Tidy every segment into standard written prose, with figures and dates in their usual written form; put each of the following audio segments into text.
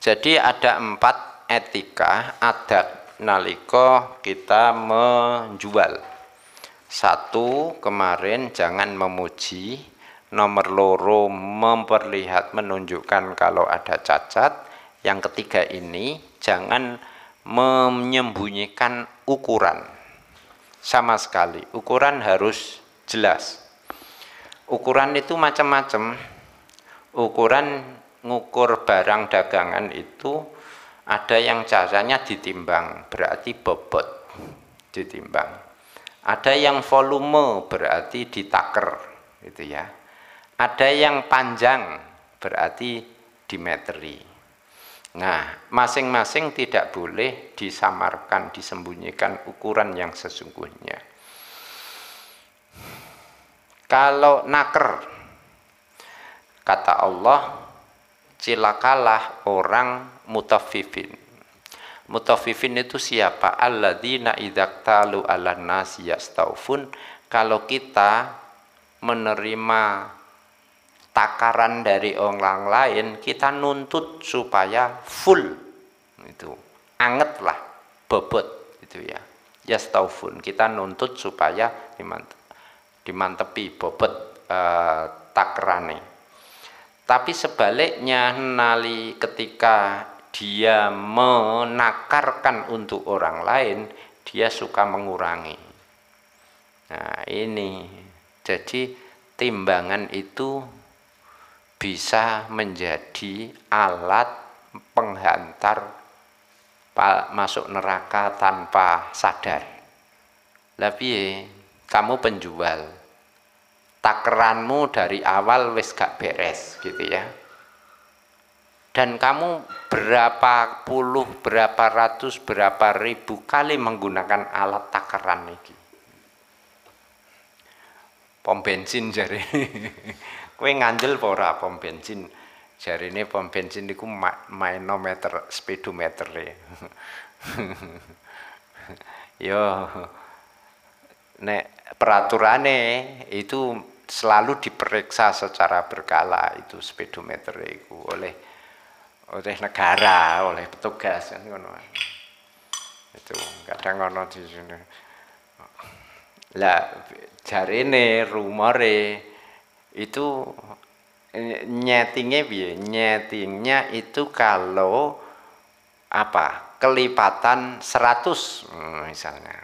Jadi ada 4 etika adat nalika kita menjual. 1, kemarin jangan memuji. Nomor 2, menunjukkan kalau ada cacat. Yang ketiga ini jangan menyembunyikan ukuran sama sekali. Ukuran harus jelas. Ukuran itu macam-macam. Ukuran ngukur barang dagangan itu ada yang caranya ditimbang, berarti bobot ditimbang. Ada yang volume, berarti ditaker, gitu ya. Ada yang panjang, berarti dimeteri. Nah, masing-masing tidak boleh disamarkan, disembunyikan ukuran yang sesungguhnya. Kalau naker, kata Allah, cilakalah orang mutaffifin. Mutaffifin itu siapa? Alladzina idzaktalu 'alan nasi yastaufun. Kalau kita menerima takaran dari orang lain, kita nuntut supaya full, itu angetlah, bobot, itu ya. Yastaufun, kita nuntut supaya dimantepi bobot takerane. Tapi sebaliknya, ketika dia menakarkan untuk orang lain, dia suka mengurangi. Nah, ini jadi timbangan itu bisa menjadi alat penghantar masuk neraka tanpa sadar. Tapi kamu penjual, takeranmu dari awal wis gak beres, gitu ya. Dan kamu berapa puluh, berapa ratus, berapa ribu kali menggunakan alat takaran ini. Pom bensin jari. Kowe ngandel apa ora pom bensin? Jarine pom bensin niku manometer, speedometer ya. Yo, nek peraturane itu selalu diperiksa secara berkala, itu speedometer itu oleh negara, oleh petugas kan ngono. Itu kadang ono di sini. Lah jarine rumore itu nyetingnya piye? Nyetingnya itu kalau apa? Kelipatan 100 misalnya.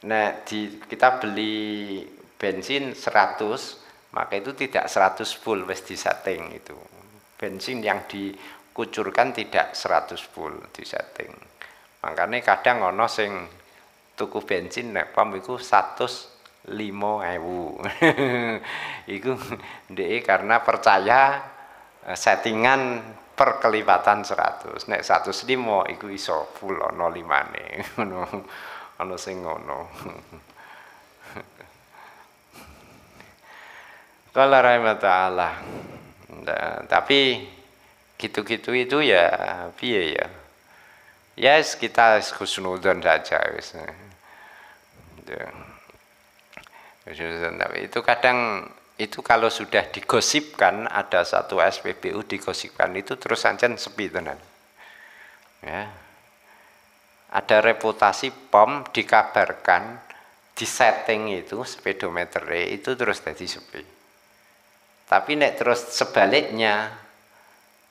Nah, kita beli bensin 100, maka itu tidak 100 full wis disetting itu. Bensin yang dikucurkan tidak 100 full disetting. Makanya kadang ono sing tuku bensin nek pom iku 105.000. Iku ndek karena percaya settingan per kelipatan 100. Nek 105 iku iso full ono 5-ne. Ngono. Ono sing ngono. Qala rahimahullah. Tapi gitu-gitu itu ya piye ya? Yes, kita husnudzon saja wis. Tapi itu kadang itu kalau sudah digosipkan, ada satu SPBU digosipkan itu terus ancen sepi tenan. Ya. Ada reputasi pom dikabarkan di setting itu speedometer itu terus jadi sepi. Tapi nek terus sebaliknya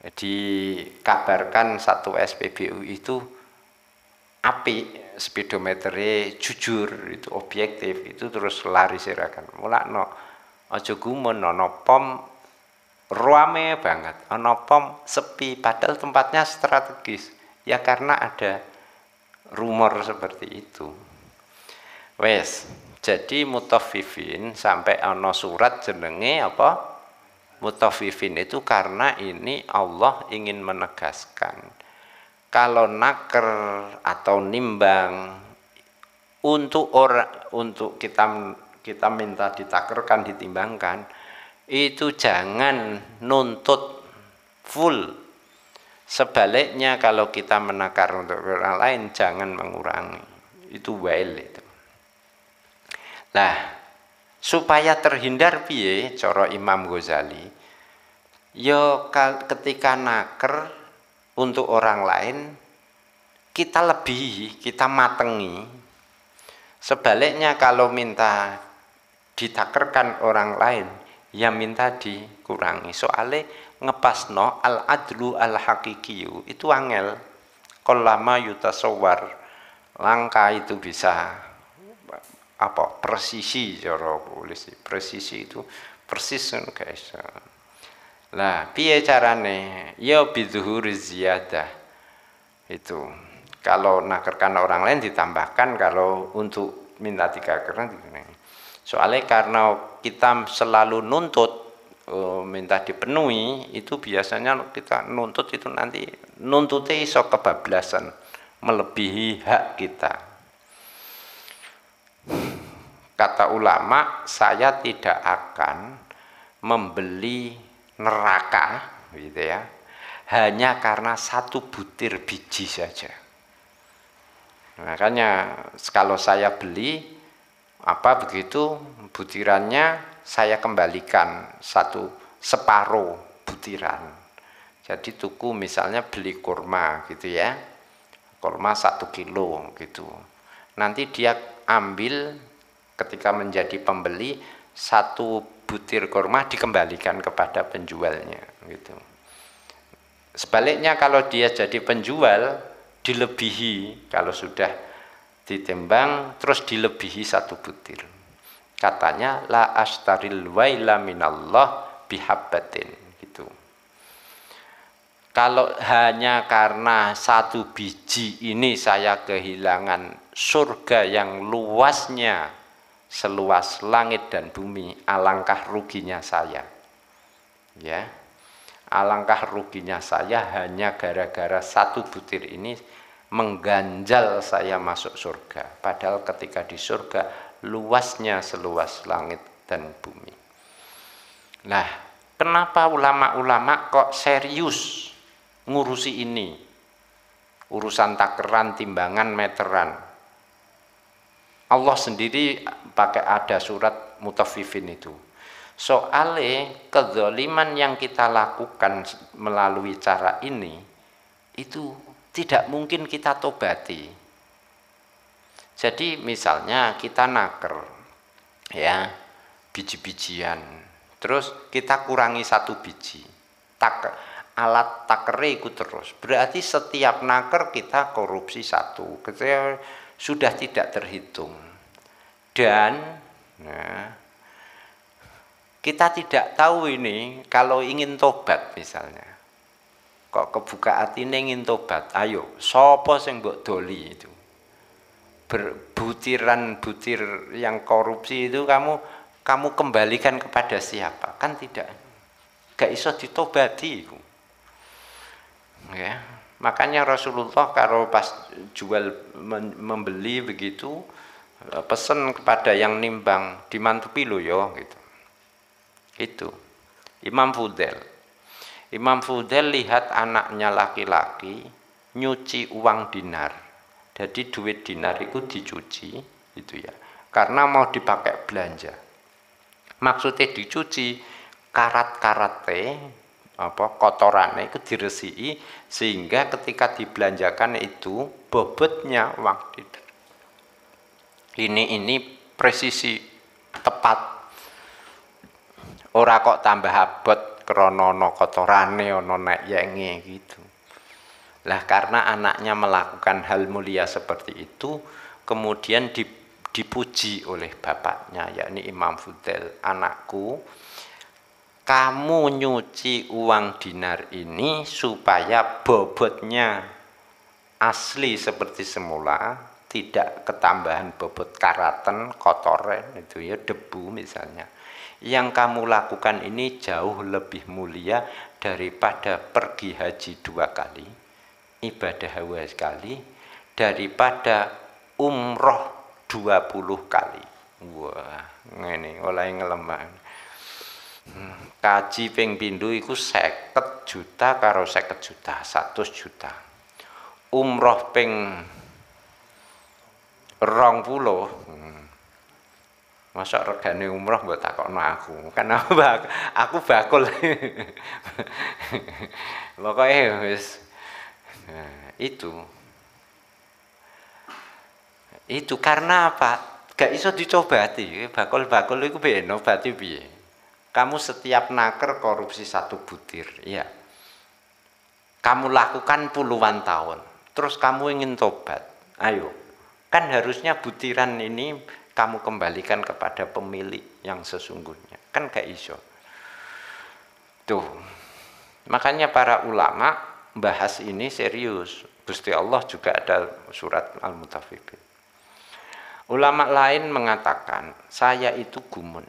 dikabarkan satu SPBU itu api, speedometernya jujur, itu objektif, itu terus lari sirakan. Mulakno aja gumun ana pom rame banget, ana pom sepi padahal tempatnya strategis. Ya karena ada rumor seperti itu. Wes, jadi mutaffifin sampai ana surat jenenge apa? Mutaffifin itu karena ini Allah ingin menegaskan kalau naker atau nimbang untuk kita minta ditakerkan, ditimbangkan, itu jangan nuntut full. Sebaliknya kalau kita menakar untuk orang lain jangan mengurangi. Itu wail itu. Nah, supaya terhindar piye cara Imam Ghazali? ketika naker untuk orang lain kita lebihi, kita matengi. Sebaliknya kalau minta ditakerkan orang lain, ya minta dikurangi. Soalnya ngepasno al adlu al hakikiyu itu angel. Qallama yutasawwar, langka itu bisa presisi cara polisi. Presisi itu persis guys. Lah piye carane? Ya bidzuhuri ziyadah. Itu. Kalau nakerkan orang lain ditambahkan, kalau untuk minta ditakerkan dikurangi. Soalnya karena kita selalu nuntut minta dipenuhi, itu biasanya kita nuntut itu nanti nuntutnya iso kebablasan, melebihi hak kita. Kata ulama, saya tidak akan membeli neraka gitu ya, hanya karena satu butir biji saja. Makanya kalau saya beli begitu butirannya saya kembalikan separuh butiran. Jadi tuku misalnya beli kurma gitu ya, kurma 1 kilo gitu. Nanti dia ambil ketika menjadi pembeli 1 butir kurma dikembalikan kepada penjualnya gitu. Sebaliknya kalau dia jadi penjual dilebihi, kalau sudah ditimbang terus dilebihi 1 butir. Katanya la astaril waila minallah bihabbatin gitu. Kalau hanya karena 1 biji ini saya kehilangan surga yang luasnya seluas langit dan bumi, alangkah ruginya saya. Ya. Alangkah ruginya saya hanya gara-gara 1 butir ini mengganjal saya masuk surga. Padahal ketika di surga luasnya seluas langit dan bumi. Nah, kenapa ulama-ulama kok serius ngurusi ini? Urusan takeran, timbangan, meteran. Allah sendiri pakai ada surat Mutaffifin itu. Soalnya kezaliman yang kita lakukan melalui cara ini itu tidak mungkin kita tobati. Jadi misalnya kita naker ya biji-bijian, terus kita kurangi 1 biji, alat takere itu terus, berarti setiap naker kita korupsi 1, sudah tidak terhitung. Dan kita tidak tahu ini kalau ingin tobat misalnya, kok kebuka hati ingin tobat, ayo sopo sing mbok doli itu. Butiran-butir yang korupsi itu kamu kembalikan kepada siapa? Kan tidak, gak iso ditobati. Ya, makanya Rasulullah kalau pas jual membeli begitu pesan kepada yang nimbang dimantupi lo yo gitu. Itu Imam Fudail lihat anaknya laki-laki nyuci uang dinar. Jadi duit dinar itu dicuci gitu ya, karena mau dipakai belanja. Maksudnya dicuci karat-karate kotorannya itu diresiki sehingga ketika dibelanjakan itu bobotnya uang dinar. Ini presisi tepat. Ora kok tambah abot krana ana kotorane ana nek yenge gitu. Lah karena anaknya melakukan hal mulia seperti itu, kemudian dipuji oleh bapaknya, yakni Imam Fudail, anakku, kamu nyuci uang dinar ini supaya bobotnya asli seperti semula, tidak ketambahan bobot karatan, kotoran, itu ya debu misalnya. Yang kamu lakukan ini jauh lebih mulia daripada pergi haji 2 kali. Ibadah hawa sekali daripada umroh 20 kali. Wah, ngene oleh ngelemah. Kaji ping pindho iku 50 juta karo 50 juta, 100 juta. Umroh ping 20 Masa regane umroh mbok takokno aku. Kan aku bakul. Pokoknya wis nah, itu karena apa? Gak iso dicobati. Bakul-bakul iku piye nobati piye? Kamu setiap naker korupsi 1 butir, ya. Kamu lakukan puluhan tahun, terus kamu ingin tobat. Ayo, kan harusnya butiran ini kamu kembalikan kepada pemilik yang sesungguhnya. Kan gak iso. Tuh. Makanya para ulama bahas ini serius. Gusti Allah juga ada surat Al-Mutaffifin. Ulama lain mengatakan, saya itu gumun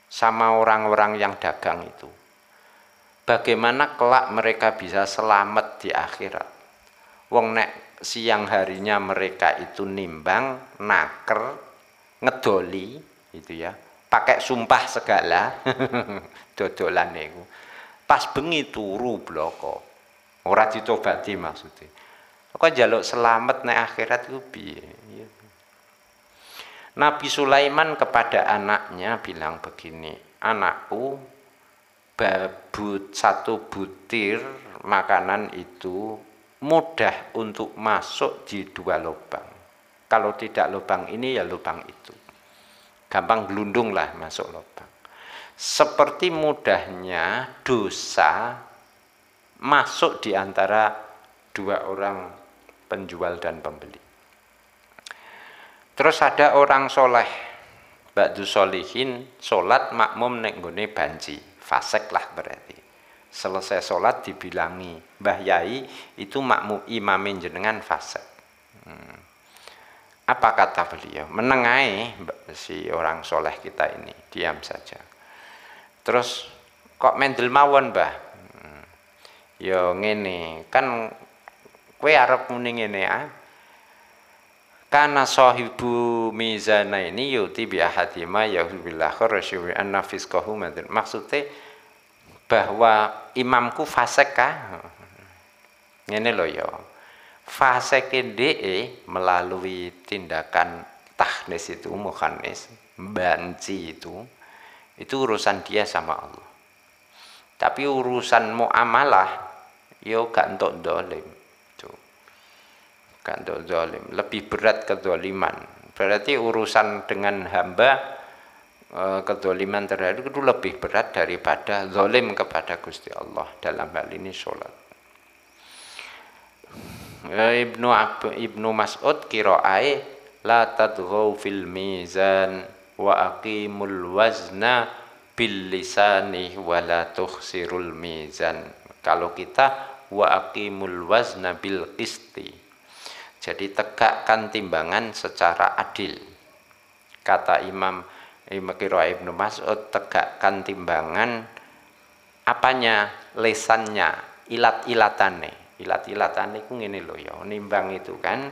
sama orang-orang yang dagang itu. Bagaimana kelak mereka bisa selamat di akhirat? Wong nek siang harinya mereka itu nimbang, naker, ngedoli, itu ya, pakai sumpah segala, dodolan itu. Pas bengi turu bloko, ora ditobati maksudnya. Kok njaluk selamat nek akhirat itu piye? Nabi Sulaiman kepada anaknya bilang begini, anakku, 1 butir makanan itu mudah untuk masuk di 2 lubang. Kalau tidak lubang ini ya lubang itu. Gampang gelundung lah masuk lubang. Seperti mudahnya dosa masuk di antara 2 orang penjual dan pembeli. Terus ada orang soleh, ba'du solihin, sholat makmum nek nggone banci, fasek lah berarti. Selesai sholat dibilangi, Mbah Yai itu makmum imamin jenengan fasek. Apa kata beliau? Menengai si orang soleh kita ini, diam saja. Terus kok mendel mawon Mbah? Ya ngene, kan kowe arep muni ngene ya. Karena sahibu mizana ini yuti bi ahadima yahubil akhir rasyuwi anna fisqahu madun. Maksudnya bahwa imamku fasik kah? Ngene lho ya. Fasik DE melalui tindakan tahnis itu mukhannis, banci itu urusan dia sama Allah. Tapi urusan muamalah yo gak entuk dolim. Kantor zalim, lebih berat kezaliman. Berarti urusan dengan hamba kezaliman terhadap itu lebih berat daripada zalim kepada Gusti Allah dalam hal ini sholat. Ibnu Mas'ud qira'ai la tadghaw fil mizan wa aqimul wazna bil lisani wa la tukhsirul mizan. Kalau kita wa aqimul wazna bil qisti. Jadi tegakkan timbangan secara adil. Kata Imam Ibnu Mas'ud, tegakkan timbangan apanya? Lesannya, ilat-ilatane. Ilat-ilatane ku ngene lho ya, nimbang itu kan.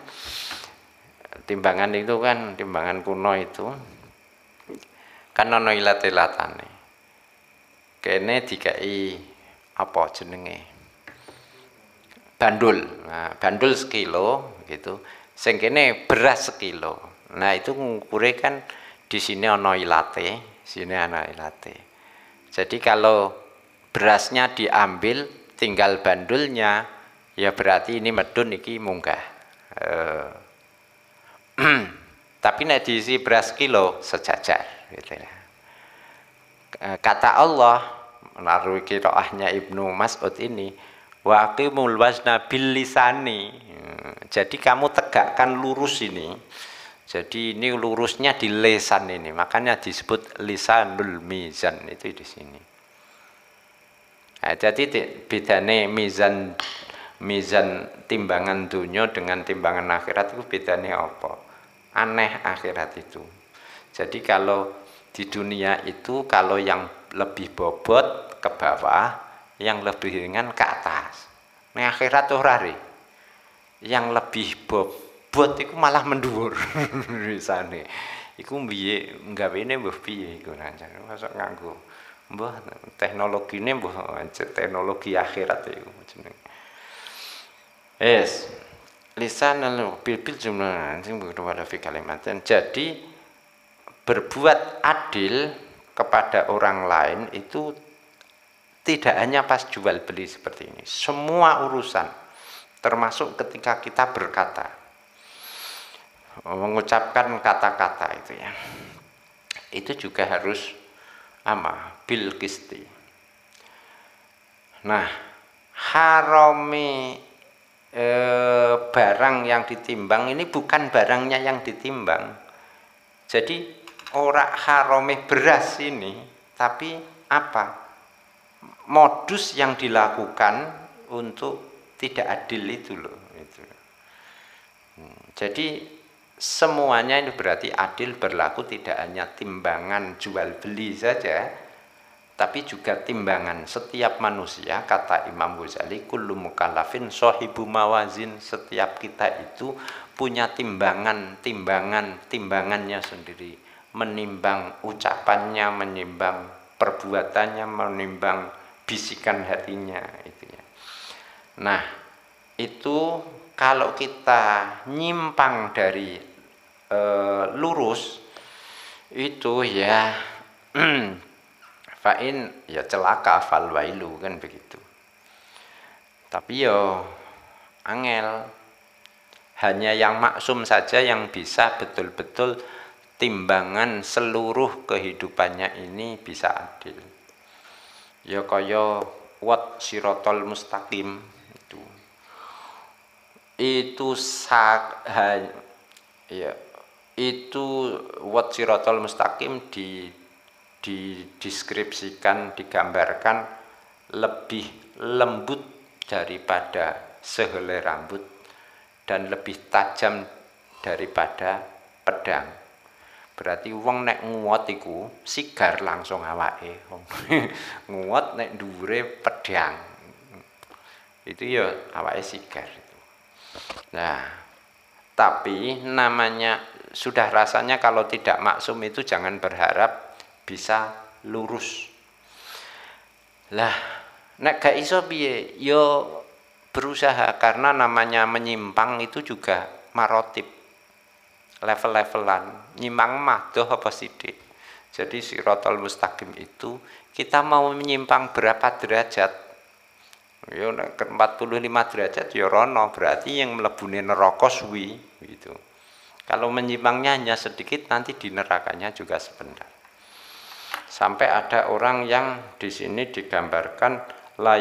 Timbangan itu kan timbangan kuno itu. Kan ana ilat-ilatane. Kene dikai apa jenenge? Bandul. Nah, bandul sekilo gitu. Sing kene beras sekilo. Nah, itu ngukure kan di sini ana ilate, sini ana ilate. Jadi kalau berasnya diambil tinggal bandulnya, ya berarti ini medun iki munggah. Tapi nek diisi beras kilo sejajar gitu ya. Kata Allah menaruh qiraahnya Ibnu Mas'ud ini, wa aqimul wazna bil lisani. Jadi kamu tegakkan lurus ini. Jadi ini lurusnya di lisan ini. Makanya disebut lisanul mizan itu di sini. Nah, jadi bedane mizan timbangan dunia dengan timbangan akhirat itu bedane apa? Aneh akhirat itu. Jadi kalau di dunia itu kalau yang lebih bobot ke bawah, yang lebih ringan ke atas. Nah akhirat ora yang lebih bobot itu malah menduwur risane. Iku piye gawene mbuh piye iku rancane masuk nganggo. Mbah teknologine mbah teknologi akhirat iku jenenge. Yes. Lisan bil jumlah sing kepada fi kalimaten. Jadi berbuat adil kepada orang lain itu tidak hanya pas jual beli seperti ini, semua urusan, termasuk ketika kita berkata, mengucapkan kata-kata itu ya, itu juga harus bil qisti. Nah, harome barang yang ditimbang ini bukan barangnya yang ditimbang. Jadi ora harome beras ini, tapi modus yang dilakukan untuk tidak adil itu loh. Jadi semuanya ini berarti adil berlaku tidak hanya timbangan jual beli saja, tapi juga timbangan setiap manusia. Kata Imam Ghazali, kullu mukallafin sahibu mawazin, setiap kita itu punya timbangannya sendiri, menimbang ucapannya, menimbang perbuatannya, menimbang bisikan hatinya itu ya. Nah, itu kalau kita nyimpang dari lurus itu ya fa'in ya celaka fal wailu kan begitu. Tapi yo angel, hanya yang maksum saja yang bisa betul-betul timbangan seluruh kehidupannya ini bisa adil. Ya kaya wat sirotol mustaqim itu itu wat sirotol mustaqim dideskripsikan, digambarkan lebih lembut daripada sehelai rambut dan lebih tajam daripada pedang. Berarti wong nek nguwat iku sigar langsung awake. Nguwat nek dhuwure pedang. Itu ya awake sigar itu. Nah, tapi namanya sudah rasanya kalau tidak maksum itu jangan berharap bisa lurus. Lah, nek gak iso piye? Yo berusaha, karena namanya menyimpang itu juga marotib, level-levelan. Nyimpang mah doh apa sithik. Jadi sirotol mustaqim itu kita mau menyimpang berapa derajat? Yo nek 45 derajat ya rono, berarti yang mlebune neraka suwi gitu. Kalau menyimpangnya hanya sedikit, nanti di nerakanya juga sebentar. Sampai ada orang yang di sini digambarkan layak